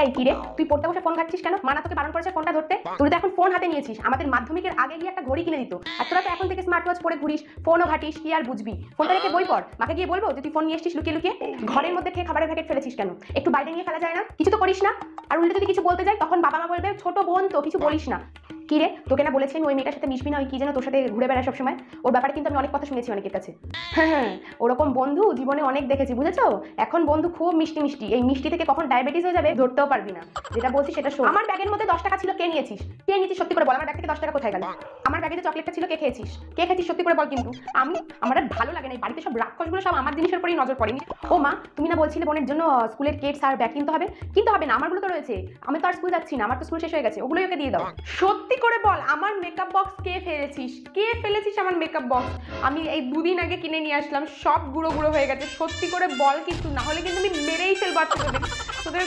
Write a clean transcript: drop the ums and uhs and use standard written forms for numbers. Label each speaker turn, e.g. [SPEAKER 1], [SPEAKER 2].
[SPEAKER 1] এই কি রে, তুই পড়তে বসে ফোন ঘাটছিস কেন? মানা তোকে বারণ করেছে ফোনটা ধরতে। তুই তো এখন ফোন হাতে নিয়েছিস। আমাদের মাধ্যমিকের আগে গিয়ে একটা ঘড়ি কিনে দিত, আর তোরা তো এখন থেকে স্মার্ট ওয়াচ পরে ঘুরিস, ফোনও ঘাটিস, কি আর বুঝবি? ফোনটা রেখে বই পড়। মাকে গিয়ে বলবো যে তুই ফোন নিয়ে এসেছিস লুকিয়ে লুকিয়ে। ঘরের মধ্যে খেয়ে খাবারের প্যাকেট ফেলেছিস কেন? একটু বাইরে নিয়ে ফেলা যায় না? কিছু তো করিস না। আর উল্টে যদি কিছু বলতে যাই তখন বাবা মা বলবে ছোট বোন তো, কিছু বলিস না। কি রে, তোকে না বলেছিলেন ওই মেয়েটার সাথে মিশবি না, ওই কি যেন তোর সাথে ঘুরে বেড়ায় সবসময়? ওর ব্যাপারে কিন্তু আমি অনেক কথা শুনেছি অনেকের কাছে। হ্যাঁ, ওরকম বন্ধু জীবনে অনেক দেখেছি, বুঝেছো? এখন বন্ধু খুব মিষ্টি মিষ্টি, এই মিষ্টি থেকে কখন ডায়াবেটিস হয়ে যাবে ধরতেও পারবি না। যেটা বলছি সেটা শোন। আমার ব্যাগের মধ্যে 10 টাকা ছিল, কে নিয়েছিস? কে নিয়েছিস সত্যি করে বল। আমার ব্যাগ থেকে 10 টাকা কোথায় গেল? আমার ব্যাগে যে চকলেটটা ছিল কে খেয়েছিস? কে খেয়েছিস সত্যি করে বল। কিন্তু আমার আর ভালো লাগে না, বাড়িতে সব রাক্ষসগুলো সব আমার জিনিসের উপরেই নজর পড়েনি। ও মা, তুমি না বলছিলে বোনের জন্য স্কুলের কেটস আর ব্যাগ কিনতে হবে? কিনতে হবে না, আমারগুলো তো রয়েছে। আমি তো আর স্কুল যাচ্ছি না, আমার তো স্কুল শেষ হয়ে গেছে, ওগুলোই ওকে দিয়ে দাও। সত্যি করে বল, আমার মেকআপ বক্স কে ফেলেছিস? কে ফেলেছিস আমার মেকআপ বক্স? আমি এই দুদিন আগে কিনে নিয়ে আসলাম, সব গুঁড়ো গুঁড়ো হয়ে গেছে। সত্যি করে বল কিন্তু, না হলে কিন্তু আমি মেরেই ফেলবো তোদের।